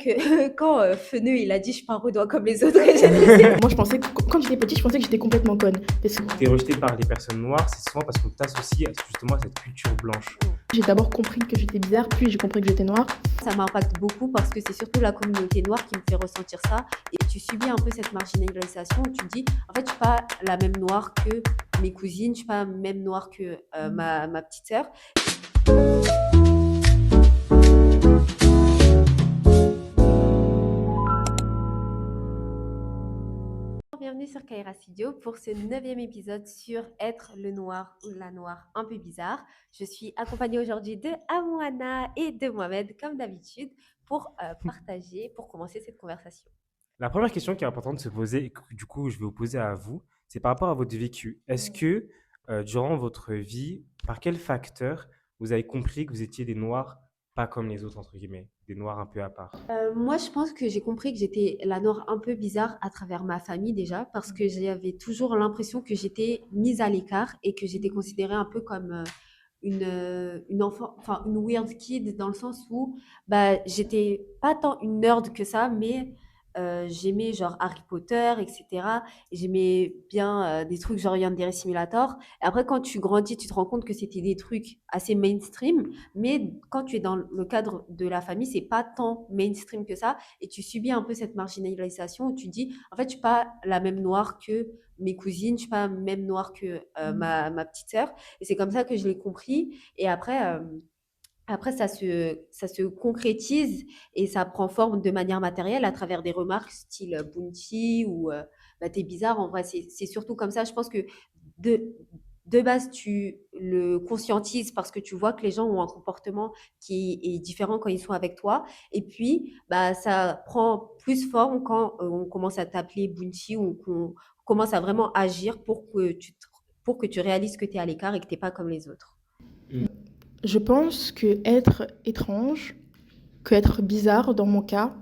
Que quand Feneux, il a dit je pars au doigt comme les autres, j'ai dit, Moi, je pensais que quand j'étais petite, je pensais que j'étais complètement conne. Parce que T'es rejeté par les personnes noires, c'est souvent parce qu'on t'associe justement à cette culture blanche. j'ai d'abord compris que j'étais bizarre, puis j'ai compris que j'étais noire. ça m'impacte beaucoup parce que c'est surtout la communauté noire qui me fait ressentir ça. Et tu subis un peu cette marginalisation où tu te dis, en fait, je suis pas la même noire que mes cousines, je suis pas la même noire que ma petite sœur. Bienvenue sur Kaira Studio pour ce 9e épisode sur être le noir ou la noire un peu bizarre. Je suis accompagnée aujourd'hui de Amouana et de Mohamed comme d'habitude pour partager, pour commencer cette conversation. La première question qui est importante de se poser, et que du coup je vais vous poser à vous, c'est par rapport à votre vécu. Est-ce que durant votre vie, par quel facteur vous avez compris que vous étiez des noirs pas comme les autres, entre guillemets, des noirs un peu à part? Moi, je pense que j'ai compris que j'étais la noire un peu bizarre à travers ma famille déjà, parce que j'avais toujours l'impression que j'étais mise à l'écart et que j'étais considérée un peu comme une enfant, enfin une weird kid dans le sens où bah, j'étais pas tant une nerd que ça, mais j'aimais genre Harry Potter, etc. Et j'aimais bien des trucs genre Yandere Simulator. Et après, quand tu grandis, tu te rends compte que c'était des trucs assez mainstream, mais quand tu es dans le cadre de la famille, c'est pas tant mainstream que ça, et tu subis un peu cette marginalisation où tu te dis, en fait, je suis pas la même noire que mes cousines, je suis pas la même noire que ma petite sœur, et c'est comme ça que je l'ai compris. Et après, ça se concrétise et ça prend forme de manière matérielle à travers des remarques style Bounty ou bah, t'es bizarre. En vrai, c'est surtout comme ça. Je pense que de, de base, tu le conscientises parce que tu vois que les gens ont un comportement qui est différent quand ils sont avec toi. Et puis, bah, ça prend plus forme quand on commence à t'appeler Bounty ou qu'on commence à vraiment agir pour que tu réalises que tu es à l'écart et que tu n'es pas comme les autres. Je pense que être étrange, que être bizarre dans mon cas,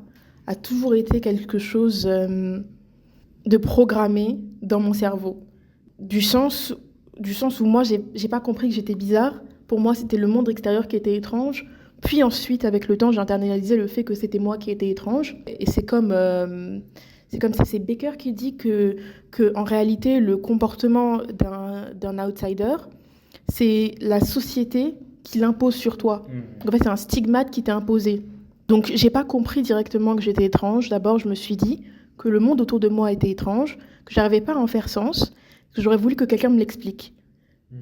a toujours été quelque chose de programmé dans mon cerveau. Du sens, du sens où moi, j'ai pas compris que j'étais bizarre. Pour moi, c'était le monde extérieur qui était étrange. Puis ensuite, avec le temps, j'ai internalisé le fait que c'était moi qui étais étrange. Et c'est comme ça, c'est Baker qui dit que en réalité, le comportement d'un outsider, c'est la société qui l'impose sur toi. En fait, c'est un stigmate qui t'est imposé. Donc, j'ai pas compris directement que j'étais étrange. D'abord, je me suis dit que le monde autour de moi était étrange, que j'arrivais pas à en faire sens, que j'aurais voulu que quelqu'un me l'explique.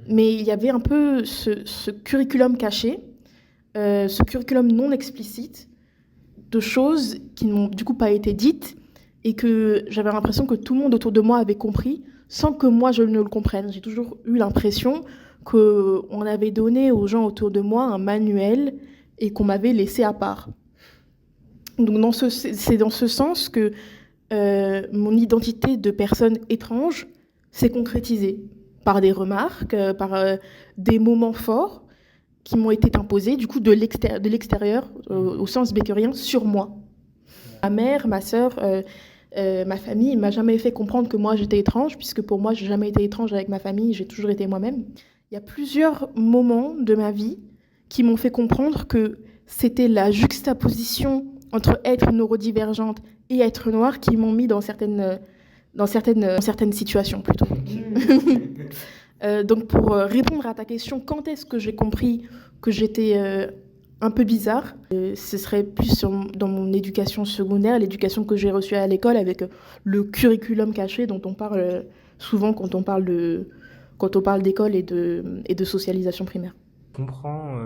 Mais il y avait un peu ce curriculum caché, ce curriculum non explicite de choses qui n'ont du coup pas été dites et que j'avais l'impression que tout le monde autour de moi avait compris sans que moi je ne le comprenne. J'ai toujours eu l'impression qu'on avait donné aux gens autour de moi un manuel et qu'on m'avait laissé à part. Donc c'est dans ce sens que mon identité de personne étrange s'est concrétisée par des remarques, par des moments forts qui m'ont été imposés du coup de l'extérieur au sens beckerien sur moi. Ma mère, ma sœur, ma famille ne m'a jamais fait comprendre que moi j'étais étrange, puisque pour moi j'ai jamais été étrange avec ma famille, j'ai toujours été moi-même. Il y a plusieurs moments de ma vie qui m'ont fait comprendre que c'était la juxtaposition entre être neurodivergente et être noire qui m'ont mis dans certaines situations plutôt. Donc pour répondre à ta question, quand est-ce que j'ai compris que j'étais un peu bizarre, ce serait plus dans mon éducation secondaire, l'éducation que j'ai reçue à l'école avec le curriculum caché dont on parle souvent quand on parle d'école et de socialisation primaire. Je comprends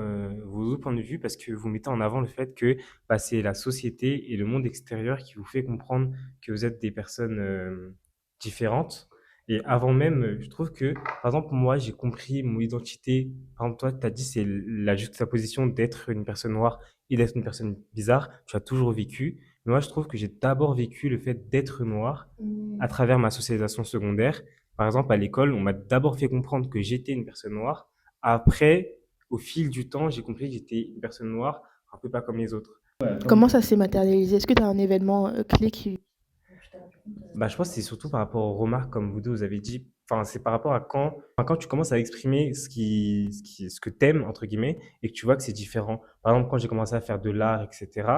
vos autres points de vue parce que vous mettez en avant le fait que bah, c'est la société et le monde extérieur qui vous fait comprendre que vous êtes des personnes différentes. Et avant même, je trouve que, par exemple, moi, j'ai compris mon identité. Par exemple, toi, tu as dit c'est la juxtaposition d'être une personne noire et d'être une personne bizarre. Tu as toujours vécu. Mais moi, je trouve que j'ai d'abord vécu le fait d'être noir à travers ma socialisation secondaire. Par exemple, à l'école, on m'a d'abord fait comprendre que j'étais une personne noire. Après, au fil du temps, j'ai compris que j'étais une personne noire, un peu pas comme les autres. Comment ça s'est matérialisé? Est-ce que tu as un événement clé qui... Bah, je pense que c'est surtout par rapport aux remarques, comme vous deux, vous avez dit. Enfin, c'est par rapport à quand tu commences à exprimer ce que t'aimes, entre guillemets, et que tu vois que c'est différent. Par exemple, quand j'ai commencé à faire de l'art, etc.,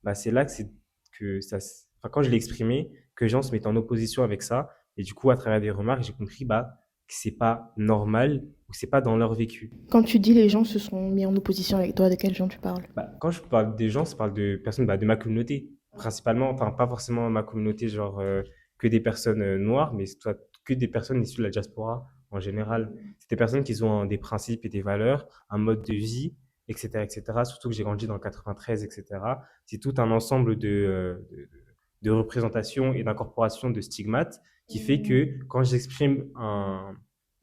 bah, c'est là que c'est que enfin, quand je l'ai exprimé, que les gens se mettent en opposition avec ça. Et du coup, à travers des remarques, j'ai compris que c'est pas normal ou que c'est pas dans leur vécu. Quand tu dis les gens se sont mis en opposition avec toi, de quels gens tu parles? Quand je parle des gens, je parle de personnes de ma communauté, principalement, enfin pas forcément ma communauté, genre que des personnes noires, mais soit que des personnes issues de la diaspora en général. C'est des personnes qui ont des principes et des valeurs, un mode de vie, etc., etc. Surtout que j'ai grandi dans le 93, etc. C'est tout un ensemble de représentations et d'incorporation de stigmates qui fait que quand j'exprime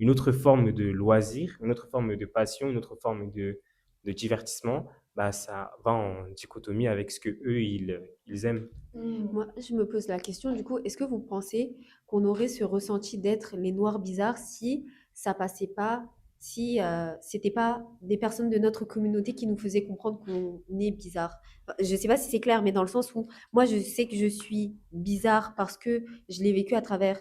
une autre forme de loisir, une autre forme de passion, une autre forme de divertissement, ça va en dichotomie avec ce que eux ils aiment. Moi, je me pose la question, du coup, est-ce que vous pensez qu'on aurait ce ressenti d'être les noirs bizarres si ça passait pas, si c'était pas des personnes de notre communauté qui nous faisaient comprendre qu'on est bizarre? Enfin, je sais pas si c'est clair, mais dans le sens où moi, je sais que je suis bizarre parce que je l'ai vécu à travers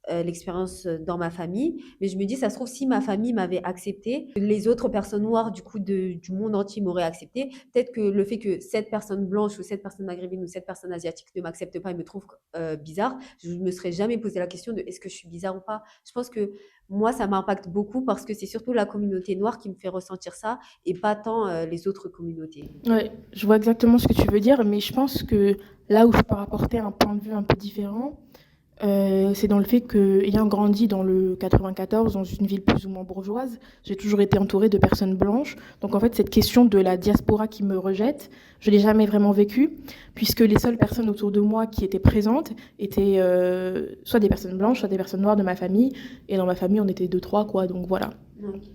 l'expérience dans ma famille. Mais je me dis, ça se trouve, si ma famille m'avait accepté, les autres personnes noires du coup du monde entier m'auraient accepté. Peut-être que le fait que cette personne blanche ou cette personne maghrébine ou cette personne asiatique ne m'accepte pas et me trouve bizarre, je ne me serais jamais posé la question de est-ce que je suis bizarre ou pas. Je pense que moi, ça m'impacte beaucoup parce que c'est surtout la communauté noire qui me fait ressentir ça et pas tant les autres communautés. Ouais, je vois exactement ce que tu veux dire, mais je pense que là où je peux apporter un point de vue un peu différent, c'est dans le fait qu'ayant grandi dans le 94, dans une ville plus ou moins bourgeoise, j'ai toujours été entourée de personnes blanches. Donc en fait, cette question de la diaspora qui me rejette, je ne l'ai jamais vraiment vécue, puisque les seules personnes autour de moi qui étaient présentes étaient soit des personnes blanches, soit des personnes noires de ma famille. Et dans ma famille, on était deux, trois, quoi. Donc voilà.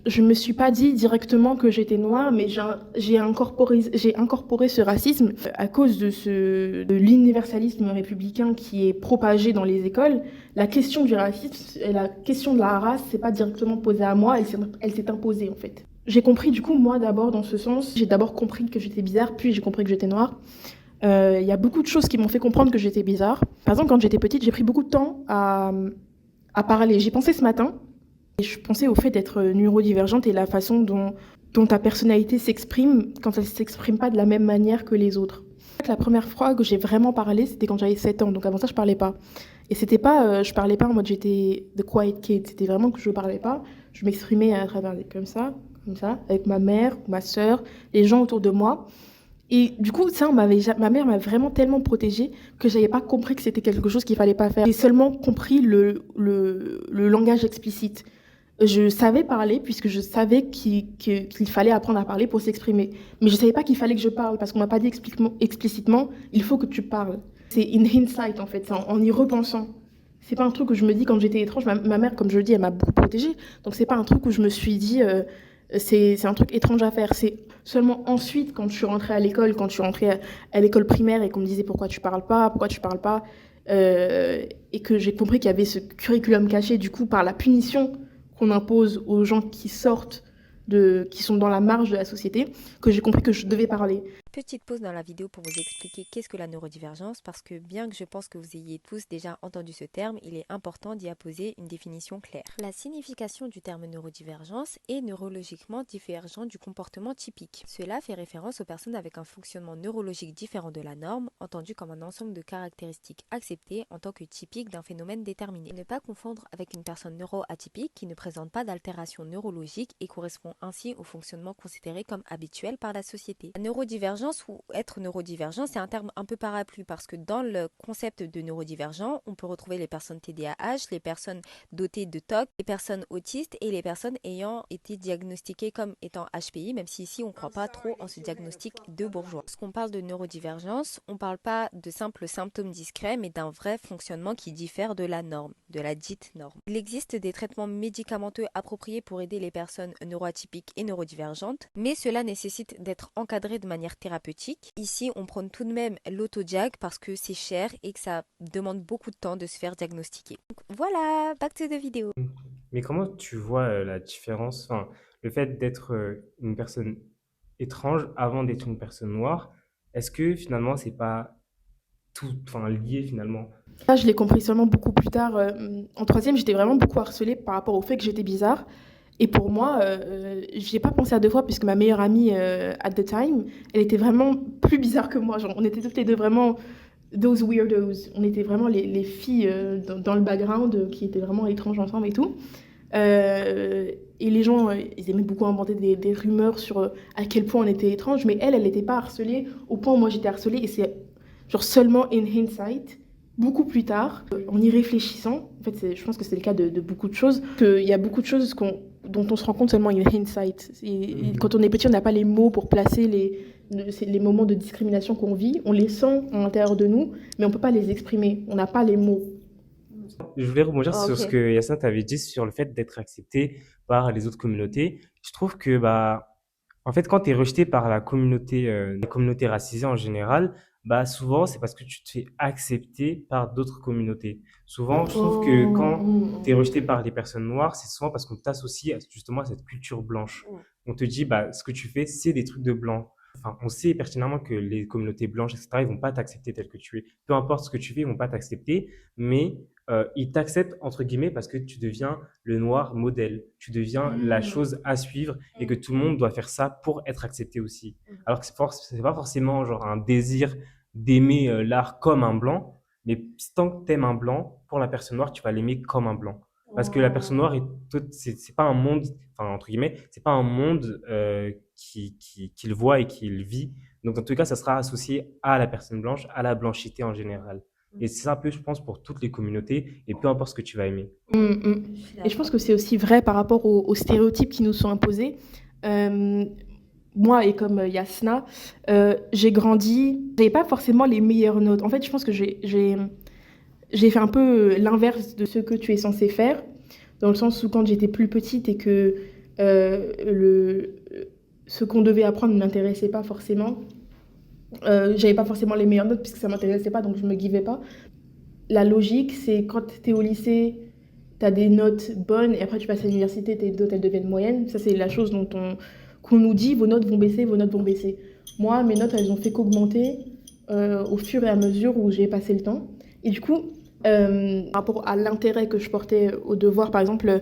Je me suis pas dit directement que j'étais noire, mais j'ai incorporé ce racisme à cause de l'universalisme républicain qui est propagé dans les écoles. La question du racisme et la question de la race, c'est pas directement posée à moi, elle s'est imposée en fait. J'ai compris du coup, moi d'abord dans ce sens, j'ai d'abord compris que j'étais bizarre, puis j'ai compris que j'étais noire. Il y a beaucoup de choses qui m'ont fait comprendre que j'étais bizarre. Par exemple, quand j'étais petite, j'ai pris beaucoup de temps à parler. J'y pensais ce matin. Et je pensais au fait d'être neurodivergente et la façon dont ta personnalité s'exprime quand elle ne s'exprime pas de la même manière que les autres. La première fois que j'ai vraiment parlé, c'était quand j'avais 7 ans, donc avant ça, je parlais pas. Et c'était pas, je parlais pas en mode j'étais the quiet kid, c'était vraiment que je parlais pas. Je m'exprimais à travers comme ça, avec ma mère, ma sœur, les gens autour de moi. Et du coup, ça, ma mère m'a vraiment tellement protégée que j'avais pas compris que c'était quelque chose qu'il fallait pas faire. J'ai seulement compris le langage explicite. Je savais parler puisque je savais qu'il fallait apprendre à parler pour s'exprimer. Mais je ne savais pas qu'il fallait que je parle parce qu'on m'a pas dit explicitement, il faut que tu parles. C'est in hindsight en fait, c'est en y repensant. C'est pas un truc où je me dis quand j'étais étrange, ma mère, comme je le dis, elle m'a beaucoup protégée. Donc c'est pas un truc où je me suis dit, c'est un truc étrange à faire. C'est seulement ensuite, quand je suis rentrée à l'école, quand je suis rentrée à l'école primaire et qu'on me disait pourquoi tu parles pas, et que j'ai compris qu'il y avait ce curriculum caché du coup par la punition qu'on impose aux gens qui sortent qui sont dans la marge de la société, que j'ai compris que je devais parler. Petite pause dans la vidéo pour vous expliquer qu'est-ce que la neurodivergence, parce que bien que je pense que vous ayez tous déjà entendu ce terme, il est important d'y apposer une définition claire. La signification du terme neurodivergence est neurologiquement divergent du comportement typique. Cela fait référence aux personnes avec un fonctionnement neurologique différent de la norme, entendu comme un ensemble de caractéristiques acceptées en tant que typiques d'un phénomène déterminé. Ne pas confondre avec une personne neuroatypique qui ne présente pas d'altération neurologique et correspond ainsi au fonctionnement considéré comme habituel par la société. La neurodivergence ou être neurodivergent, c'est un terme un peu parapluie parce que dans le concept de neurodivergent, on peut retrouver les personnes TDAH, les personnes dotées de TOC, les personnes autistes et les personnes ayant été diagnostiquées comme étant HPI, même si ici on ne croit pas trop en ce diagnostic de bourgeois. Lorsqu'on parle de neurodivergence, on ne parle pas de simples symptômes discrets, mais d'un vrai fonctionnement qui diffère de la norme, de la dite norme. Il existe des traitements médicamenteux appropriés pour aider les personnes neuroatypiques et neurodivergentes, mais cela nécessite d'être encadré de manière thérapeutique. Ici, on prône tout de même l'autodiag parce que c'est cher et que ça demande beaucoup de temps de se faire diagnostiquer. Donc, voilà, back to the vidéo. Mais comment tu vois la différence, enfin, le fait d'être une personne étrange avant d'être une personne noire, est-ce que finalement c'est pas tout, enfin, lié finalement? Ça, je l'ai compris seulement beaucoup plus tard. En troisième, j'étais vraiment beaucoup harcelée par rapport au fait que j'étais bizarre. Et pour moi, j'y ai pas pensé à deux fois puisque ma meilleure amie, at the time, elle était vraiment plus bizarre que moi. Genre, on était toutes les deux vraiment those weirdos. On était vraiment les filles dans le background qui étaient vraiment étranges ensemble et tout. Et les gens, ils aimaient beaucoup inventer des rumeurs sur à quel point on était étranges, mais elle n'était pas harcelée au point où moi j'étais harcelée. Et c'est genre seulement in hindsight, beaucoup plus tard, en y réfléchissant, en fait, je pense que c'est le cas de beaucoup de choses, qu'il y a beaucoup de choses dont on se rend compte seulement in hindsight. Et quand on est petit, on n'a pas les mots pour placer les moments de discrimination qu'on vit. On les sent à l'intérieur de nous, mais on ne peut pas les exprimer. On n'a pas les mots. Je voulais rebondir Ah, sur ok. ce que Yassin t'avait dit sur le fait d'être accepté par les autres communautés. Je trouve que, bah, en fait, quand tu es rejeté par la communauté racisée en général, bah, souvent, c'est parce que tu te fais accepter par d'autres communautés. Souvent, je trouve que quand tu es rejeté par les personnes noires, c'est souvent parce qu'on t'associe justement à cette culture blanche. On te dit, bah, ce que tu fais, c'est des trucs de blanc. Enfin, on sait pertinemment que les communautés blanches, etc., ils vont pas t'accepter tel que tu es. Peu importe ce que tu fais, ils vont pas t'accepter, mais ils t'acceptent entre guillemets parce que tu deviens le noir modèle, tu deviens la chose à suivre et que tout le monde doit faire ça pour être accepté aussi. Alors que c'est pas forcément genre un désir d'aimer l'art comme un blanc, mais tant que t'aimes un blanc, pour la personne noire, tu vas l'aimer comme un blanc. Parce que la personne noire, c'est pas un monde, enfin entre guillemets, c'est pas un monde qu'il voit et qu'il vit. Donc dans tous les cas, ça sera associé à la personne blanche, à la blanchité en général. Et c'est ça un peu, je pense, pour toutes les communautés, et peu importe ce que tu vas aimer. Je suis Et je pense d'accord. que c'est aussi vrai par rapport aux stéréotypes qui nous sont imposés. Euh, Moi, et comme Yasna, j'ai grandi, j'avais pas forcément les meilleures notes. En fait, je pense que j'ai fait un peu l'inverse de ce que tu es censé faire, dans le sens où quand j'étais plus petite et que euh, le, ce qu'on devait apprendre ne m'intéressait pas forcément, j'avais pas forcément les meilleures notes puisque ça m'intéressait pas, donc je me givais pas. La logique, c'est quand tu es au lycée, tu as des notes bonnes et après tu passes à l'université, tes notes elles deviennent moyennes. Ça, c'est la chose qu'on nous dit, vos notes vont baisser, vos notes vont baisser. Moi, mes notes, elles ont fait qu'augmenter au fur et à mesure où j'ai passé le temps. Et du coup, par rapport à l'intérêt que je portais au devoir, par exemple,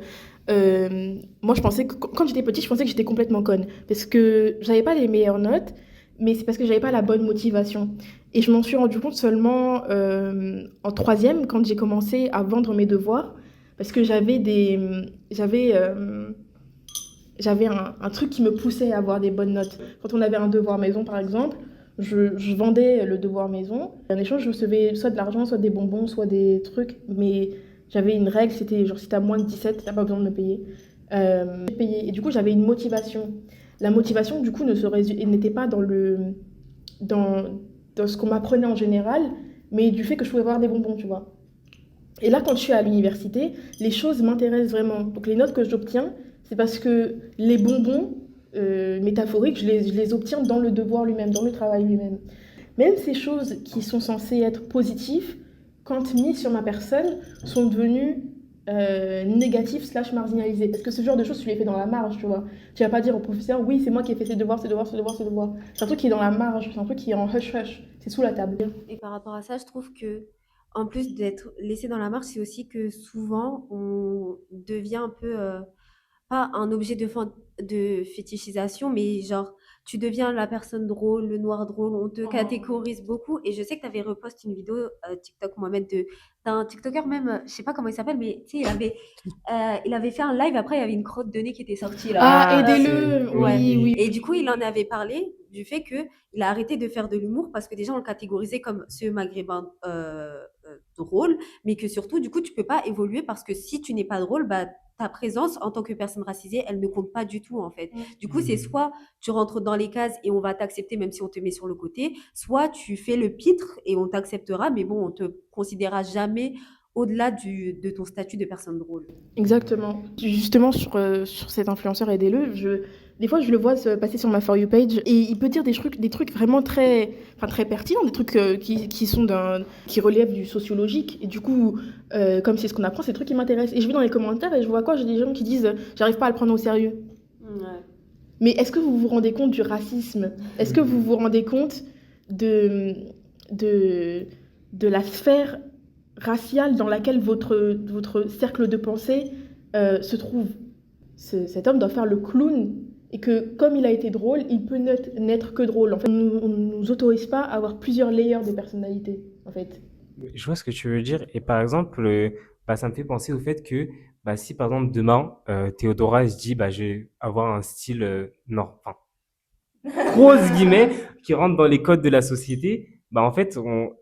moi, je pensais que quand j'étais petite, je pensais que j'étais complètement conne parce que j'avais pas les meilleures notes, mais c'est parce que j'avais pas la bonne motivation. Et je m'en suis rendu compte seulement en troisième, quand j'ai commencé à vendre mes devoirs, parce que j'avais un truc qui me poussait à avoir des bonnes notes. Quand on avait un devoir maison, par exemple, je vendais le devoir maison. En échange, je recevais soit de l'argent, soit des bonbons, soit des trucs. Mais j'avais une règle, c'était genre si t'as moins de 17, t'as pas besoin de me payer. Et du coup, j'avais une motivation. La motivation, du coup, n'était pas dans, dans ce qu'on m'apprenait en général, mais du fait que je pouvais avoir des bonbons, tu vois. Et là, quand je suis à l'université, les choses m'intéressent vraiment. Donc les notes que j'obtiens, c'est parce que les bonbons métaphoriques, je les obtiens dans le devoir lui-même, dans le travail lui-même. Même ces choses qui sont censées être positives, quand mises sur ma personne, sont devenues négatives slash marginalisées. Parce que ce genre de choses, tu les fais dans la marge, tu vois. Tu vas pas dire au professeur, oui, c'est moi qui ai fait ces devoirs, ces devoirs, ces devoirs, ces devoirs. C'est un truc qui est dans la marge, c'est un truc qui est en hush-hush. C'est sous la table. Et par rapport à ça, je trouve que, en plus d'être laissé dans la marche, c'est aussi que souvent, on devient un peu, pas un objet de fétichisation, mais genre, tu deviens la personne drôle, le noir drôle, on te catégorise beaucoup. Et je sais que tu avais reposté une vidéo TikTok, Mohamed, d'un TikToker même, je sais pas comment il s'appelle, mais tu sais, il avait fait un live, après, il y avait une crotte de nez qui était sortie là. Ah, Ah, aidez-le. Ouais. Oui, oui. Et du coup, il en avait parlé du fait que il a arrêté de faire de l'humour parce que déjà on le catégorisait comme ce maghrébin drôle, mais que surtout, du coup, tu peux pas évoluer parce que si tu n'es pas drôle, bah ta présence en tant que personne racisée, elle ne compte pas du tout en fait. Du coup, c'est soit tu rentres dans les cases et on va t'accepter même si on te met sur le côté, soit tu fais le pitre et on t'acceptera, mais bon, on te considérera jamais au-delà de ton statut de personne drôle. Exactement. Justement, sur cet influenceur, aidez-le, des fois, je le vois se passer sur ma For You page et il peut dire des trucs vraiment très pertinents, des trucs qui relèvent du sociologique. Et du coup, comme c'est ce qu'on apprend, c'est des trucs qui m'intéressent. Et je vais dans les commentaires et je vois quoi? J'ai des gens qui disent j'arrive pas à le prendre au sérieux. Ouais. Mais est-ce que vous vous rendez compte du racisme? Est-ce que vous vous rendez compte de, de, de la sphère raciale dans laquelle votre cercle de pensée se trouve? Cet homme doit faire le clown et que comme il a été drôle, il peut n'être que drôle. En fait, on ne nous autorise pas à avoir plusieurs layers de personnalité. en fait. Je vois ce que tu veux dire. Et par exemple, bah, ça me fait penser au fait que bah, si par exemple demain, Théodora elle se dit bah, je vais avoir un style enfin, grosses guillemets, qui rentre dans les codes de la société, bah en fait,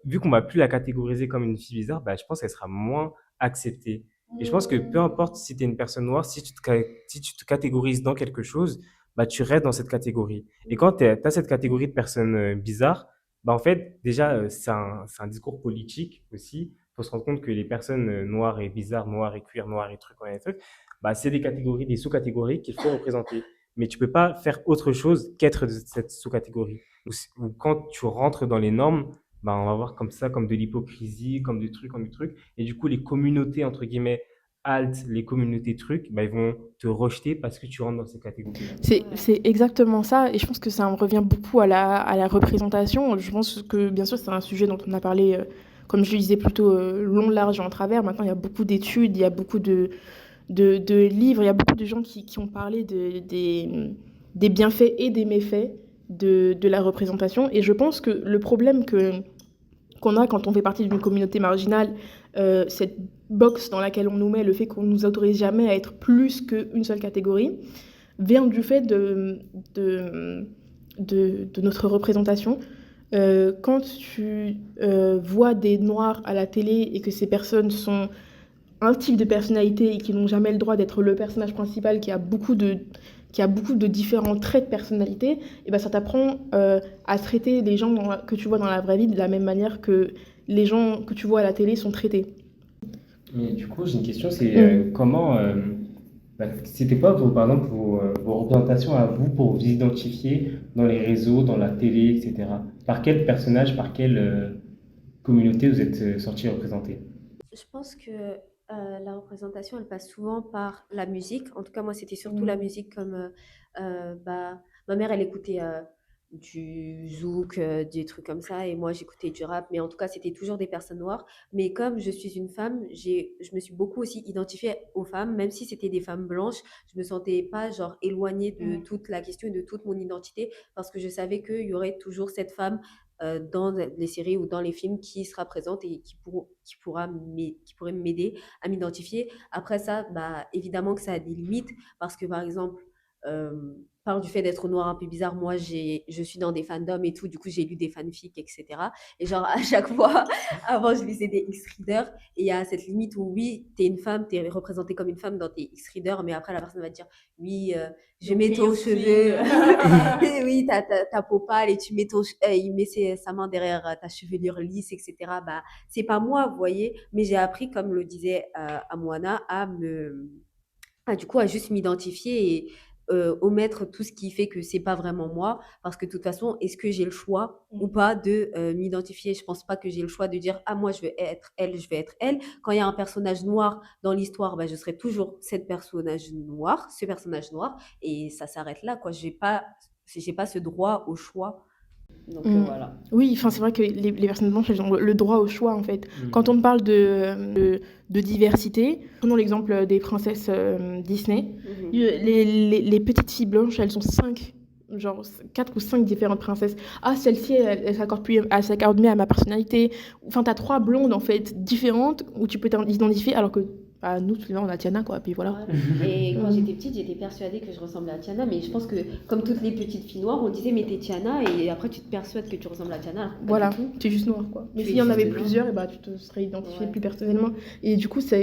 vu qu'on va plus la catégoriser comme une fille bizarre, bah je pense qu'elle sera moins acceptée. Et je pense que peu importe si tu es une personne noire, si tu te catégorises dans quelque chose, bah tu restes dans cette catégorie. Et quand tu as cette catégorie de personnes bizarres, bah en fait, déjà, c'est un discours politique aussi. Il faut se rendre compte que les personnes noires et bizarres, noires et cuir, noires et trucs, et trucs, bah c'est des catégories, des sous-catégories qu'il faut représenter, mais tu peux pas faire autre chose qu'être de cette sous-catégorie. Ou quand tu rentres dans les normes, bah, on va voir comme ça, comme de l'hypocrisie, comme des trucs. Et du coup, les communautés, entre guillemets, alt, les communautés trucs, bah, ils vont te rejeter parce que tu rentres dans ces catégories-là. C'est exactement ça, et je pense que ça en revient beaucoup à la représentation. Je pense que, bien sûr, c'est un sujet dont on a parlé, comme je le disais, plutôt long, large et en travers. Maintenant, il y a beaucoup d'études, il y a beaucoup de livres, il y a beaucoup de gens qui ont parlé des bienfaits et des méfaits de la représentation. Et je pense que le problème qu'on a quand on fait partie d'une communauté marginale, cette box dans laquelle on nous met, le fait qu'on ne nous autorise jamais à être plus qu'une seule catégorie, vient du fait de notre représentation. Quand tu vois des noirs à la télé et que ces personnes sont un type de personnalité et qui n'ont jamais le droit d'être le personnage principal, qui a beaucoup de différents traits de personnalité, et ben ça t'apprend à traiter les gens que tu vois dans la vraie vie de la même manière que les gens que tu vois à la télé sont traités. Mais du coup, j'ai une question, c'est comment, bah, c'était quoi, par exemple, vos représentations à vous pour vous identifier dans les réseaux, dans la télé, etc. Par quel personnage, par quelle communauté vous êtes sorti représenté? Je pense que la représentation, elle passe souvent par la musique. En tout cas, moi, c'était surtout la musique comme bah, ma mère, elle écoutait du zouk, des trucs comme ça, et moi, j'écoutais du rap. Mais en tout cas, c'était toujours des personnes noires. Mais comme je suis une femme, je me suis beaucoup aussi identifiée aux femmes, même si c'était des femmes blanches. Je me sentais pas genre éloignée de toute la question et de toute mon identité, parce que je savais qu'il y aurait toujours cette femme dans les séries ou dans les films qui sera présente et qui pourrait m'aider à m'identifier. Après ça, bah, évidemment que ça a des limites parce que, par exemple, par du fait d'être noire un peu bizarre, moi, je suis dans des fandoms et tout, du coup, j'ai lu des fanfics, etc. Et genre, à chaque fois, avant, je lisais des X-Readers et il y a cette limite où, oui, t'es une femme, t'es représentée comme une femme dans tes X-Readers, mais après, la personne va te dire, oui, je mets ton cheveu, et oui, ta peau pâle et tu mets il met sa main derrière ta chevelure lisse, etc. Bah, c'est pas moi, vous voyez, mais j'ai appris, comme le disait Amouana, du coup, à juste m'identifier et omettre tout ce qui fait que c'est pas vraiment moi, parce que de toute façon, est-ce que j'ai le choix ou pas de m'identifier? Je pense pas que j'ai le choix de dire ah moi je vais être elle, je vais être elle. Quand il y a un personnage noir dans l'histoire, bah, je serai toujours ce personnage noir, et ça s'arrête là quoi. J'ai pas ce droit au choix. Donc voilà. Oui, enfin c'est vrai que les personnes blanches, elles ont le droit au choix en fait. Quand on parle de diversité, prenons l'exemple des princesses Disney. Les petites filles blanches, elles sont 5, genre 4 ou 5 différentes princesses. Ah, celle-ci, elle s'accorde mieux à ma personnalité. Enfin, t'as 3 blondes en fait différentes où tu peux t'identifier, alors que bah, nous, tous les deux, on a Tiana quoi, puis voilà. Ouais. Et quand j'étais petite, j'étais persuadée que je ressemblais à Tiana, mais je pense que comme toutes les petites filles noires, on disait mais t'es Tiana, et après tu te persuades que tu ressembles à Tiana, alors que pas Voilà, du tout. tu es juste noire quoi. Mais Tu s'il es y en avait juste noire. plusieurs, et bah, tu te serais identifié Ouais. plus personnellement. Et du coup, ça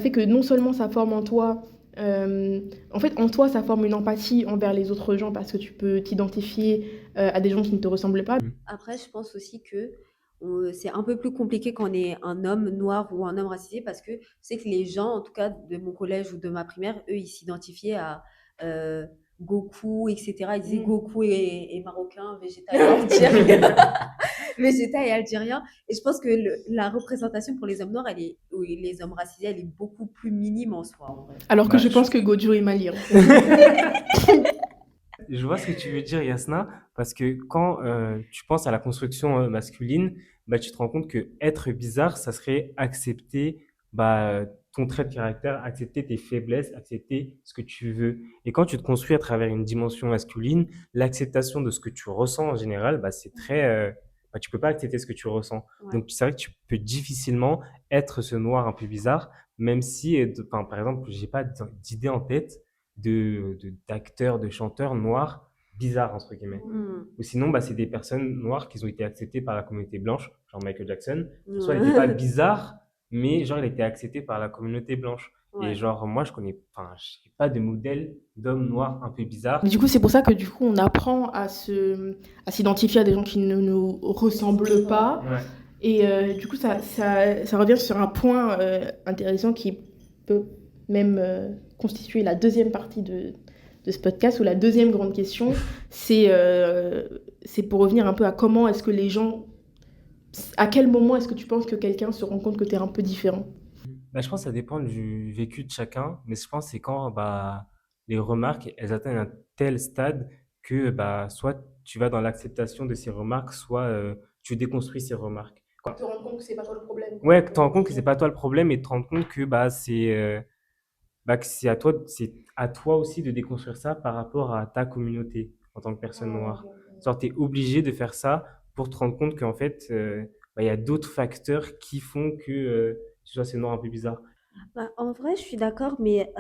fait que non seulement ça forme en toi, en fait, en toi, ça forme une empathie envers les autres gens parce que tu peux t'identifier à des gens qui ne te ressemblent pas. Après, je pense aussi que c'est un peu plus compliqué quand on est un homme noir ou un homme racisé, parce que c'est que les gens, en tout cas de mon collège ou de ma primaire, eux, ils s'identifiaient à euh, Goku, etc. Ils disaient Goku est marocain, Vegeta est algérien. Vegeta est algérien. Et je pense que la représentation pour les hommes noirs, ou les hommes racisés, elle est beaucoup plus minime en soi, en vrai. Alors que Bah, je pense que Gojo est malien. je vois ce que tu veux dire, Yasna, parce que quand tu penses à la construction masculine, bah, tu te rends compte que être bizarre, ça serait accepter bah, ton trait de caractère, accepter tes faiblesses, accepter ce que tu veux. Et quand tu te construis à travers une dimension masculine, l'acceptation de ce que tu ressens en général, bah, bah, tu peux pas accepter ce que tu ressens. Ouais. Donc, c'est vrai que tu peux difficilement être ce noir un peu bizarre, même si, enfin, par exemple, j'ai pas d'idée en tête d'acteurs, de chanteurs noirs bizarres, entre guillemets. Hmm. Ou sinon, bah, c'est des personnes noires qui ont été acceptées par la communauté blanche, genre Michael Jackson. Soit il n'était pas bizarre, mais genre il a été accepté par la communauté blanche. Et Ouais. genre, moi, enfin, je n'ai pas de modèle d'homme noir un peu bizarre. Mais du coup, c'est pour ça que du coup, on apprend à s'identifier à des gens qui ne nous ressemblent pas. Ouais. Et du coup, ça revient sur un point intéressant qui peut même constituer la deuxième partie de ce podcast, ou la deuxième grande question. C'est pour revenir un peu à comment est-ce que les gens... À quel moment est-ce que tu penses que quelqu'un se rend compte que tu es un peu différent? Bah, je pense que ça dépend du vécu de chacun, mais je pense que c'est quand bah, les remarques, elles atteignent un tel stade que bah, soit tu vas dans l'acceptation de ces remarques, soit tu déconstruis ces remarques. Te rendre compte que c'est pas toi le problème. Ouais, que tu te rends compte que c'est pas toi le problème et te rends compte que bah, que c'est à toi aussi de déconstruire ça par rapport à ta communauté en tant que personne noire. Genre, tu es obligé de faire ça pour te rendre compte qu'en fait, bah, il y a d'autres facteurs qui font que tu sois ce noir un peu bizarre. Bah, en vrai, je suis d'accord, mais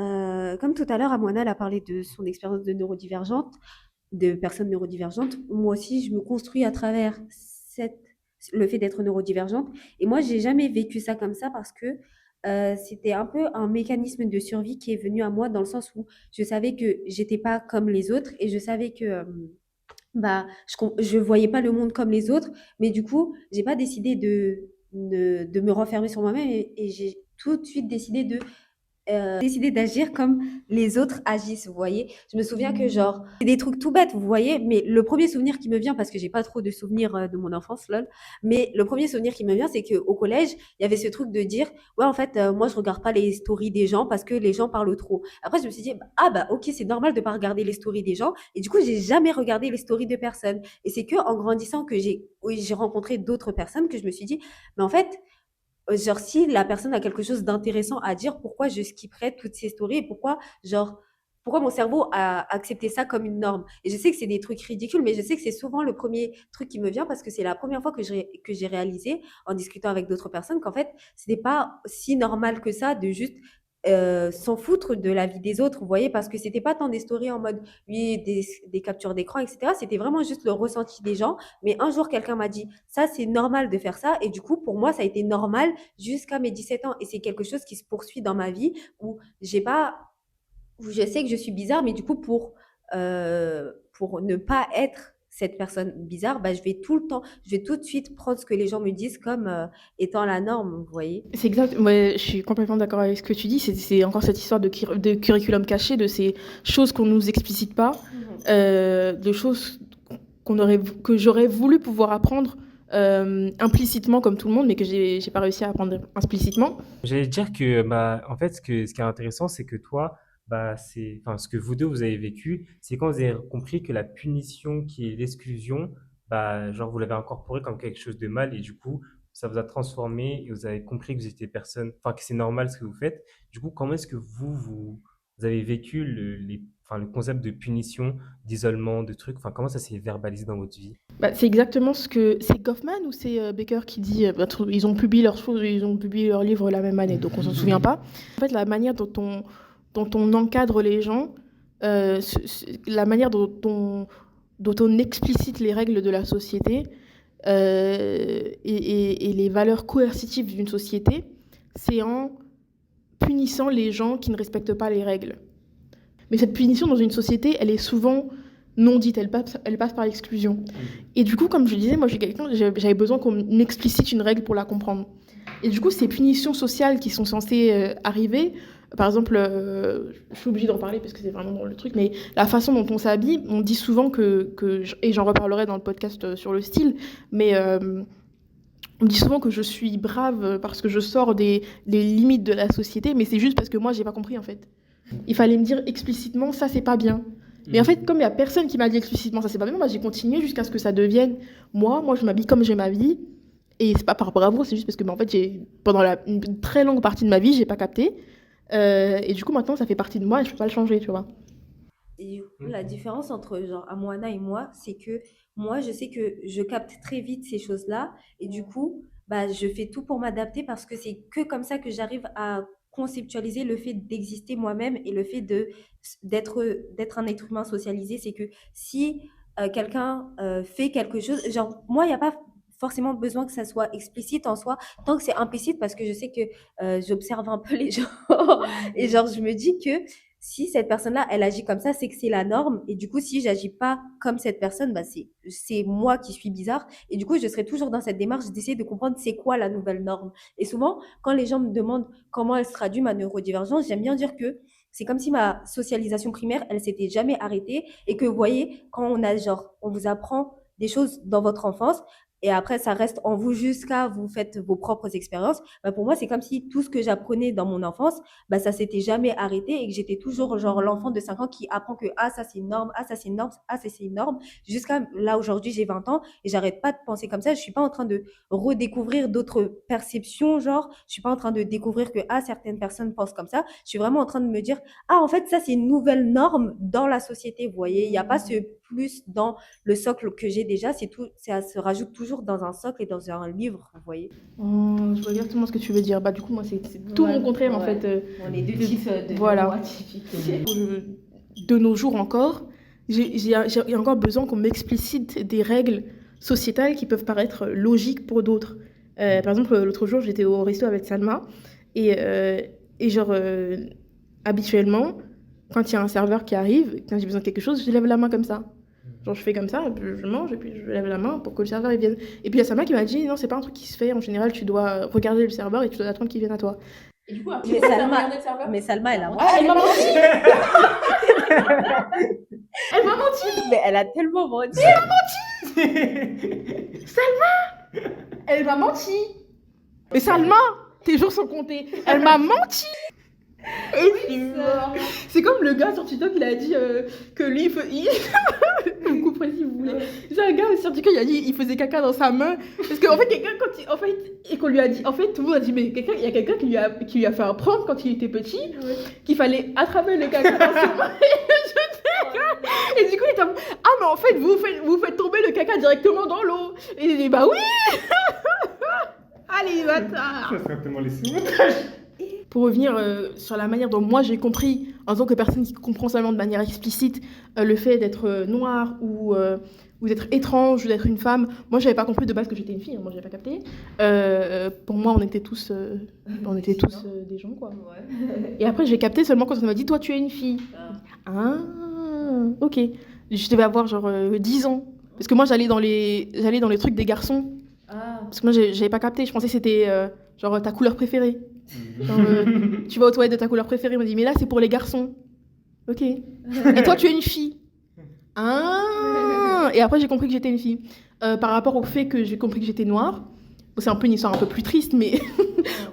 comme tout à l'heure, Amouana elle a parlé de son expérience de personne neurodivergente. Moi aussi, je me construis à travers le fait d'être neurodivergente. Et moi, j'ai jamais vécu ça comme ça parce que c'était un peu un mécanisme de survie qui est venu à moi dans le sens où je savais que j'étais pas comme les autres et je savais que bah, je voyais pas le monde comme les autres, mais du coup, j'ai pas décidé de me renfermer sur moi-même et j'ai tout de suite décidé d'agir comme les autres agissent, vous voyez. Je me souviens que genre, c'est des trucs tout bêtes, vous voyez, mais le premier souvenir qui me vient, parce que j'ai pas trop de souvenirs de mon enfance, lol, mais le premier souvenir qui me vient, c'est qu'au collège, il y avait ce truc de dire, ouais, en fait, moi, je regarde pas les stories des gens parce que les gens parlent trop. Après, je me suis dit, ah bah ok, c'est normal de pas regarder les stories des gens, et du coup, j'ai jamais regardé les stories de personnes. Et c'est que en grandissant que oui, j'ai rencontré d'autres personnes que je me suis dit, mais en fait, genre, si la personne a quelque chose d'intéressant à dire, pourquoi je skipperais toutes ces stories et pourquoi mon cerveau a accepté ça comme une norme? Et je sais que c'est des trucs ridicules, mais je sais que c'est souvent le premier truc qui me vient parce que c'est la première fois que j'ai réalisé en discutant avec d'autres personnes qu'en fait, ce n'est pas si normal que ça de juste s'en foutre de la vie des autres, vous voyez, parce que c'était pas tant des stories en mode, oui, des captures d'écran, etc. C'était vraiment juste le ressenti des gens. Mais un jour, quelqu'un m'a dit, ça, c'est normal de faire ça. Et du coup, pour moi, ça a été normal jusqu'à mes 17 ans. Et c'est quelque chose qui se poursuit dans ma vie où j'ai pas, où je sais que je suis bizarre, mais du coup, pour ne pas être cette personne bizarre, bah, je vais tout de suite prendre ce que les gens me disent comme étant la norme, vous voyez. C'est exact, ouais, je suis complètement d'accord avec ce que tu dis. C'est encore cette histoire de curriculum caché, de ces choses qu'on nous explicite pas, de choses que j'aurais voulu pouvoir apprendre implicitement comme tout le monde, mais que j'ai pas réussi à apprendre implicitement. J'allais dire que, bah, en fait, ce qui est intéressant, c'est que toi, bah, enfin, ce que vous deux, vous avez vécu, c'est quand vous avez compris que la punition qui est l'exclusion, bah, genre, vous l'avez incorporé comme quelque chose de mal et du coup, ça vous a transformé et vous avez compris que vous étiez personne, enfin, que c'est normal ce que vous faites. Du coup, comment est-ce que vous avez vécu enfin, le concept de punition, d'isolement, de trucs, enfin, comment ça s'est verbalisé dans votre vie? Bah, c'est exactement ce que... C'est Goffman ou c'est Baker qui dit... ils ont publié leur livre la même année, donc on s'en souvient pas. En fait, la manière dont on encadre les gens, la manière dont on explicite les règles de la société et les valeurs coercitives d'une société, c'est en punissant les gens qui ne respectent pas les règles. Mais cette punition dans une société, elle est souvent non dite, elle passe par l'exclusion. Et du coup, comme je disais, moi, j'avais besoin qu'on explicite une règle pour la comprendre. Et du coup, ces punitions sociales qui sont censées arriver, par exemple, je suis obligée d'en parler parce que c'est vraiment dans le truc, mais la façon dont on s'habille, on dit souvent et j'en reparlerai dans le podcast sur le style, mais on dit souvent que je suis brave parce que je sors des limites de la société, mais c'est juste parce que moi, j'ai pas compris, en fait. Il fallait me dire explicitement, ça, c'est pas bien. Mais en fait, comme il n'y a personne qui m'a dit explicitement ça, c'est pas bien, moi j'ai continué jusqu'à ce que ça devienne moi je m'habille comme j'ai ma vie. Et c'est pas par bravoure, c'est juste parce que en fait, pendant une très longue partie de ma vie, j'ai pas capté. Et du coup, maintenant, ça fait partie de moi et je peux pas le changer, tu vois. Et du coup, Hmm. la différence entre genre Amoana et moi, c'est que moi, je sais que je capte très vite ces choses-là. Et du coup, bah, je fais tout pour m'adapter parce que c'est que comme ça que j'arrive à conceptualiser le fait d'exister moi-même et le fait d'être un être humain socialisé. C'est que si quelqu'un fait quelque chose, genre, moi, il n'y a pas forcément besoin que ça soit explicite en soi, tant que c'est implicite, parce que je sais que j'observe un peu les gens. Et genre, je me dis que si cette personne-là, elle agit comme ça, c'est que c'est la norme. Et du coup, si j'agis pas comme cette personne, bah c'est moi qui suis bizarre. Et du coup, je serai toujours dans cette démarche d'essayer de comprendre c'est quoi la nouvelle norme. Et souvent, quand les gens me demandent comment elle se traduit ma neurodivergence, j'aime bien dire que c'est comme si ma socialisation primaire, elle s'était jamais arrêtée. Et que vous voyez, quand on a genre, on vous apprend des choses dans votre enfance, et après, ça reste en vous jusqu'à vous faites vos propres expériences. Bah pour moi, c'est comme si tout ce que j'apprenais dans mon enfance, bah, ça s'était jamais arrêté et que j'étais toujours genre l'enfant de 5 ans qui apprend que ah ça c'est une norme, ah ça c'est une norme, ah ça c'est une norme, jusqu'à là aujourd'hui j'ai 20 ans et j'arrête pas de penser comme ça, je suis pas en train de redécouvrir d'autres perceptions, genre je suis pas en train de découvrir que ah certaines personnes pensent comme ça, je suis vraiment en train de me dire ah en fait ça c'est une nouvelle norme dans la société, vous voyez, il n'y a pas ce plus dans le socle que j'ai déjà, c'est tout, ça se rajoute toujours dans un socle et dans un livre, vous voyez. Je vois exactement ce que tu veux dire. Bah, du coup, moi, c'est tout mon contraire, en Ouais. fait. On est deux de- types de voilà. mémoire typiques. De nos jours encore, j'ai encore besoin qu'on m'explicite des règles sociétales qui peuvent paraître logiques pour d'autres. Par exemple, l'autre jour, j'étais au resto avec Salma et genre, habituellement, quand il y a un serveur qui arrive, quand j'ai besoin de quelque chose, je lève la main comme ça. Genre, je fais comme ça, et puis je mange, et puis je lève la main pour que le serveur il vienne. Et puis il y a Salma qui m'a dit, non, c'est pas un truc qui se fait. En général, tu dois regarder le serveur et tu dois attendre qu'il vienne à toi. Et du coup, après, Mais quand t'as Salma, regardé le serveur, mais Salma, elle a ah, elle m'a menti. Elle m'a menti. Mais elle a tellement menti. Elle m'a menti. Mais Salma, tes jours sont comptés. Elle m'a menti. Et puis, c'est comme le gars sur TikTok, il a dit que lui, vous couperez si vous voulez. C'est un gars sur TikTok, il a dit il faisait caca dans sa main. Parce qu'en fait, quelqu'un, et qu'on lui a dit, en fait, tout le monde a dit, mais il y a quelqu'un qui lui a fait un prank quand il était petit, qu'il fallait attraper le caca dans ses mains et le jeter. Et du coup, il était en mode, ah, mais en fait, vous faites tomber le caca directement dans l'eau. Et il dit, bah oui. Allez, bâtard. Je vais certainement laisser mon Pour revenir sur la manière dont moi j'ai compris, en tant que personne qui comprend seulement de manière explicite, le fait d'être noire ou d'être étrange ou d'être une femme, moi j'avais pas compris de base que j'étais une fille, hein, moi j'avais pas capté. Pour moi on était tous, des gens quoi. Et après j'ai capté seulement quand on m'a dit toi tu es une fille. Ah, ok. Je devais avoir genre 10 ans. Parce que moi j'allais dans les trucs des garçons. Parce que moi j'avais pas capté, je pensais que c'était genre ta couleur préférée. Genre, tu vas aux toilettes de ta couleur préférée, il m'a dit mais là c'est pour les garçons. Ok. Et toi tu es une fille. Ah. Et après j'ai compris que j'étais une fille. Par rapport au fait que j'ai compris que j'étais noire, bon, c'est un peu une histoire un peu plus triste, mais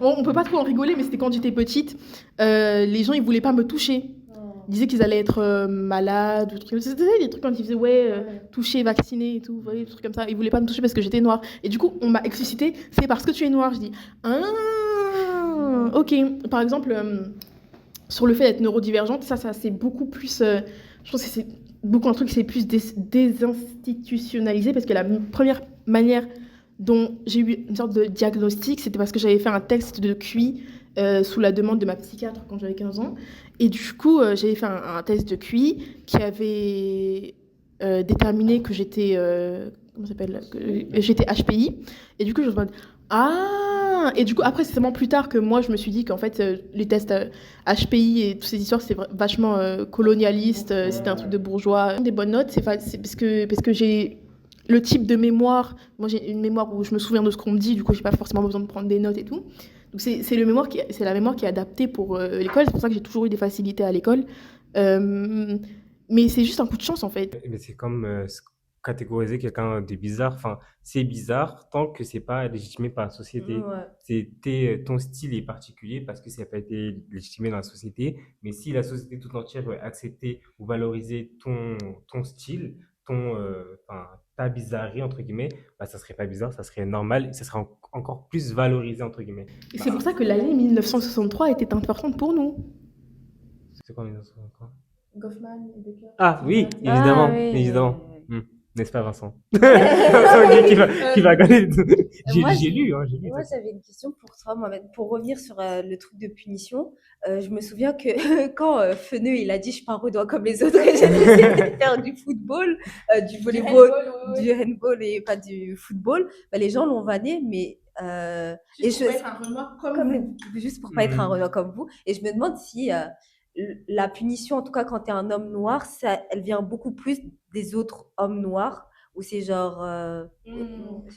bon, on peut pas trop en rigoler, mais c'était quand j'étais petite, les gens ils voulaient pas me toucher. Ils disaient qu'ils allaient être malades, ou trucs. C'était des trucs quand ils faisaient toucher, vacciner et tout, vous voyez, des trucs comme ça. Ils voulaient pas me toucher parce que j'étais noire. Et du coup on m'a explicité, c'est parce que tu es noire. Je dis ah. Ok, par exemple, sur le fait d'être neurodivergente, ça c'est beaucoup plus. Je pense que c'est beaucoup un truc qui c'est plus désinstitutionnalisé parce que la première manière dont j'ai eu une sorte de diagnostic, c'était parce que j'avais fait un test de QI sous la demande de ma psychiatre quand j'avais 15 ans. Et du coup, j'avais fait un test de QI qui avait déterminé que j'étais. Comment ça s'appelle j'étais HPI. Et du coup, je me suis dit, ah. Et du coup, après, c'est seulement plus tard que moi, je me suis dit qu'en fait, les tests HPI et toutes ces histoires, c'est vachement colonialiste, c'était un truc de bourgeois. Des bonnes notes, c'est parce que j'ai le type de mémoire. Moi, j'ai une mémoire où je me souviens de ce qu'on me dit, du coup, j'ai pas forcément besoin de prendre des notes et tout. Donc, c'est la mémoire qui est adaptée pour l'école. C'est pour ça que j'ai toujours eu des facilités à l'école. Mais c'est juste un coup de chance, en fait. Mais c'est comme catégoriser quelqu'un de bizarre. Enfin, c'est bizarre tant que c'est pas légitimé par la société. Ton style est particulier parce que ça n'a pas été légitimé dans la société. Mais si la société tout entière veut accepter ou valoriser ton style, ta bizarrerie, entre guillemets, bah, ça serait pas bizarre, ça serait normal et ça serait encore plus valorisé, entre guillemets. Et c'est pour ça que l'année 1963 était importante pour nous. C'est quoi 1963? Goffman et Becker. Ah oui, Ah, évidemment, oui. évidemment. N'est-ce pas, Vincent? Vincent qui va connaître. Moi, J'ai lu, hein, j'ai lu. Moi, j'avais une question pour toi, Mohamed. Pour revenir sur le truc de punition, je me souviens que quand Feneux, il a dit je pars au doigt comme les autres, et j'ai décidé de faire du football, du volleyball, du handball et pas du football, bah, les gens l'ont vanné, mais et Juste pour pas être un Renoir comme vous. juste pour pas être un Mhm. Renoir comme vous. Et je me demande si la punition, en tout cas quand tu es un homme noir, ça, elle vient beaucoup plus des autres hommes noirs, ou c'est genre...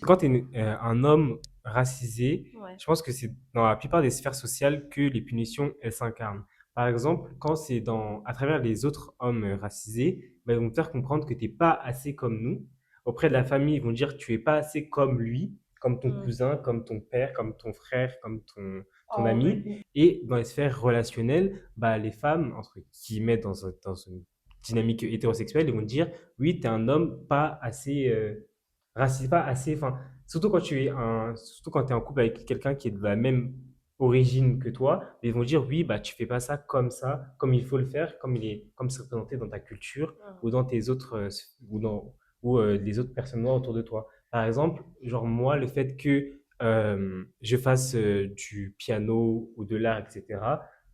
Quand tu es un homme racisé, Ouais. je pense que c'est dans la plupart des sphères sociales que les punitions, elles s'incarnent. Par exemple, quand c'est à travers les autres hommes racisés, bah, ils vont te faire comprendre que tu n'es pas assez comme nous. Auprès de la famille, ils vont dire que tu es pas assez comme lui, comme ton Mm. cousin, comme ton père, comme ton frère, comme ton Oh, ami. ouais. Et dans les sphères relationnelles, bah, les femmes, entre guillemets, dans une dynamique hétérosexuelle, ils vont te dire, oui, tu es un homme pas assez racisé, pas assez, enfin, surtout quand tu es en couple avec quelqu'un qui est de la même origine que toi, ils vont dire, oui, bah, tu fais pas ça, comme il faut le faire, comme c'est représenté dans ta culture ou dans tes autres, les autres personnes noires autour de toi. Par exemple, genre moi, le fait que je fasse du piano ou de l'art, etc.,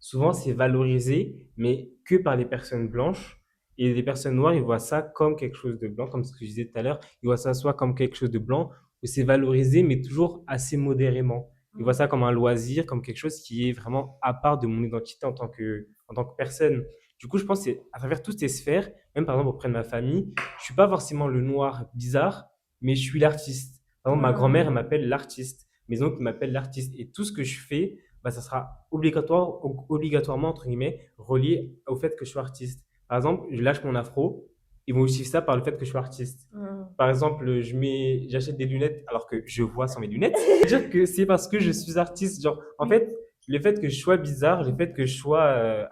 souvent c'est valorisé, mais que par les personnes blanches. Et les personnes noires, ils voient ça comme quelque chose de blanc, comme ce que je disais tout à l'heure. Ils voient ça soit comme quelque chose de blanc, où c'est valorisé, mais toujours assez modérément. Ils voient ça comme un loisir, comme quelque chose qui est vraiment à part de mon identité en tant que personne. Du coup, je pense que c'est à travers toutes ces sphères, même par exemple auprès de ma famille, je suis pas forcément le noir bizarre, mais je suis l'artiste. Par exemple, ma grand-mère, elle m'appelle l'artiste. Mes oncles m'appellent l'artiste. Et tout ce que je fais, bah, ça sera obligatoirement, entre guillemets, relié au fait que je suis artiste. Par exemple, je lâche mon afro, ils vont suivre ça par le fait que je suis artiste. Par exemple, j'achète des lunettes alors que je vois sans mes lunettes. C'est-à-dire que c'est parce que je suis artiste. Genre, en fait, le fait que je sois bizarre, le fait que je sois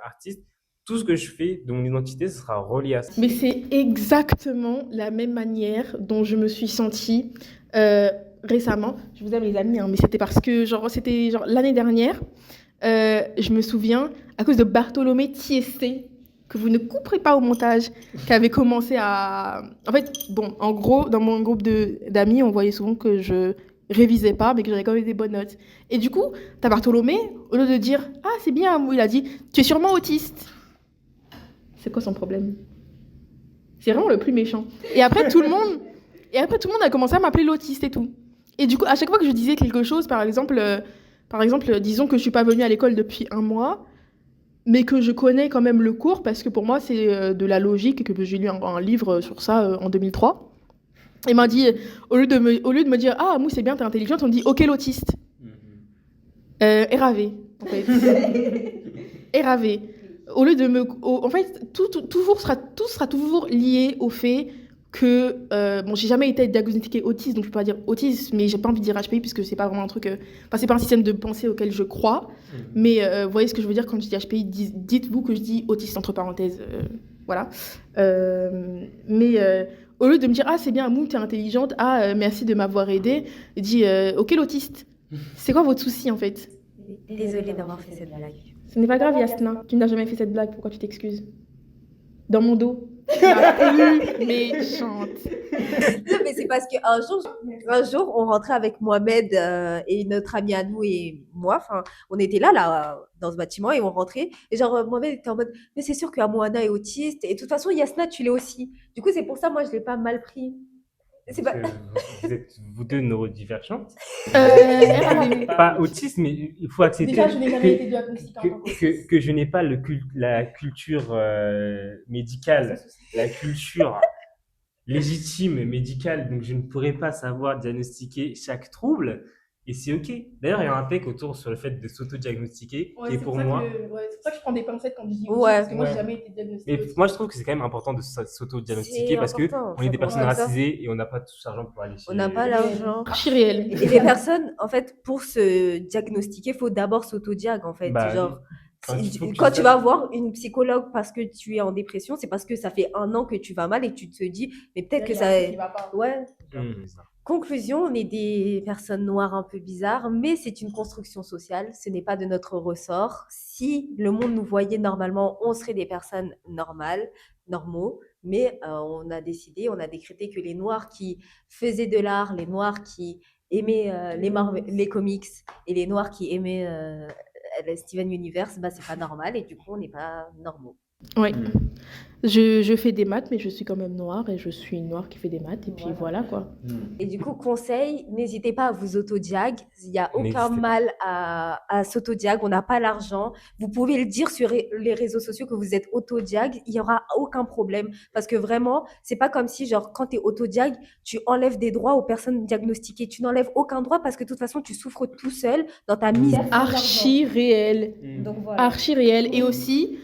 artiste, tout ce que je fais de mon identité, ce sera relié à ça. Mais c'est exactement la même manière dont je me suis sentie récemment. Je vous aime les amis, hein, mais c'était parce que c'était l'année dernière. Je me souviens, à cause de Bartholomé Tiesté, que vous ne couperez pas au montage, qui avait commencé à... En fait, bon, en gros, dans mon groupe d'amis, on voyait souvent que je révisais pas, mais que j'avais quand même des bonnes notes. Et du coup, t'as Bartholomé, au lieu de dire « Ah, c'est bien, Amou », il a dit « Tu es sûrement autiste ». C'est quoi son problème? C'est vraiment le plus méchant. Et après, tout le monde a commencé à m'appeler l'autiste et tout. Et du coup, à chaque fois que je disais quelque chose, par exemple, disons que je suis pas venue à l'école depuis 1 mois, mais que je connais quand même le cours, parce que pour moi, c'est de la logique, et que j'ai lu un livre sur ça en 2003. Il m'a dit, au lieu de me dire « Ah, Mou, c'est bien, t'es intelligente », on me dit « Ok, l'autiste ». Éravé, en fait. Éravé. Au lieu de en fait, tout sera toujours lié au fait que bon, j'ai jamais été diagnostiquée autiste, donc je peux pas dire autiste, mais j'ai pas envie de dire HPI puisque c'est pas vraiment un truc, enfin c'est pas un système de pensée auquel je crois, mais vous voyez ce que je veux dire quand je dis HPI, dites-vous que je dis autiste entre parenthèses, voilà. Mais au lieu de me dire ah c'est bien Amou, t'es intelligente, ah merci de m'avoir aidée, dis ok l'autiste, c'est quoi votre souci en fait? Désolée d'avoir fait cette blague. Ce n'est pas grave, Yasna. Tu n'as jamais fait cette blague. Pourquoi tu t'excuses? Dans mon dos. La plus méchante. Non, mais c'est parce qu'un jour, on rentrait avec Mohamed et notre ami à nous et moi. Enfin, on était là, dans ce bâtiment et on rentrait. Et genre, Mohamed était en mode, mais c'est sûr que Amouana est autiste. Et de toute façon, Yasna, tu l'es aussi. Du coup, c'est pour ça, moi, je l'ai pas mal pris. C'est pas... Vous êtes vous deux neurodivergentes. RAV. Pas autistes, mais il faut accepter Déjà, je n'ai jamais été diagnostiquée en tant qu'autiste. que je n'ai pas la culture médicale, la culture légitime médicale, donc je ne pourrais pas savoir diagnostiquer chaque trouble. Et c'est OK. D'ailleurs, il y a un tech autour sur le fait de s'auto-diagnostiquer. Ouais, et c'est pour ça moi, c'est pour ça que je prends des pincettes quand je dis autiste, Ouais. parce que moi, j'ai Ouais. jamais été diagnostiquée. mais moi, je trouve que c'est quand même important de s'auto-diagnostiquer C'est parce que important, on est des ça personnes prend ça. racisées et on n'a pas tout l'argent pour aller chez. On n'a pas l'argent. Archi réel. Et les personnes, en fait, pour se diagnostiquer, il faut d'abord s'auto-diag, en fait. Bah, Genre, Enfin, il faut que quand tu tu vas voir une psychologue parce que tu es en dépression, c'est parce que ça fait 1 an que tu vas mal et que tu te dis, mais peut-être que ça... Ouais. Mmh. Conclusion, on est des personnes noires un peu bizarres, mais c'est une construction sociale, ce n'est pas de notre ressort. Si le monde nous voyait normalement, on serait des personnes normales, normaux, mais on a décidé, on a décrété que les noirs qui faisaient de l'art, les noirs qui aimaient les comics et les noirs qui aimaient le Steven Universe, bah, c'est pas normal et du coup, on n'est pas normaux. Ouais. Je fais des maths, mais je suis quand même noire et je suis une noire qui fait des maths. Et puis voilà quoi. Et du coup, conseil, n'hésitez pas à vous autodiag. Il n'y a aucun N'hésitez pas. mal à s'autodiag. On n'a pas l'argent. Vous pouvez le dire sur les réseaux sociaux que vous êtes autodiag. Il n'y aura aucun problème. Parce que vraiment, c'est pas comme si, genre, quand tu es autodiag, tu enlèves des droits aux personnes diagnostiquées. Tu n'enlèves aucun droit parce que de toute façon, tu souffres tout seul dans ta misère. Archi réel. Donc voilà. Archi réel. Et aussi,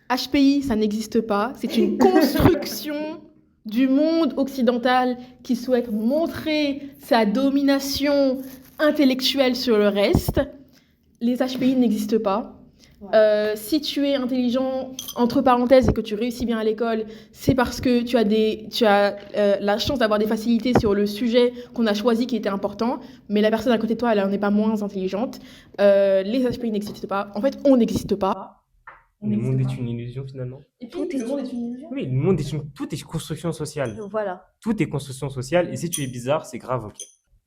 HPI, ça n'existe pas. C'est une construction du monde occidental qui souhaite montrer sa domination intellectuelle sur le reste. Les HPI n'existent pas. Si tu es intelligent, entre parenthèses, et que tu réussis bien à l'école, c'est parce que tu as la chance d'avoir des facilités sur le sujet qu'on a choisi qui était important, mais la personne à côté de toi, elle n'est pas moins intelligente. Les HPI n'existent pas. En fait, on n'existe pas. Le monde est une illusion finalement. Et puis, le monde est une illusion. Oui, le monde est tout est construction sociale. Voilà. Tout est construction sociale. Et si tu es bizarre, c'est grave, ok.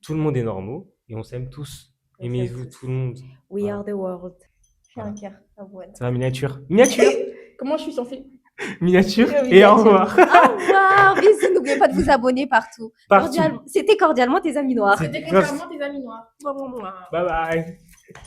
Tout le monde est normaux et on s'aime tous. On Aimez-vous s'aime tous. tout le monde. We Voilà. are the world. Fais un Voilà. cœur. Ah ouais. Ça va, miniature. Miniature. Comment je suis censée Miniature. Miniature. Et au revoir. Au revoir. Bisous. N'oubliez pas de vous abonner partout. Partout. C'était cordialement tes amis noirs. C'est- C'était contrairement tes amis noirs. Bye bye.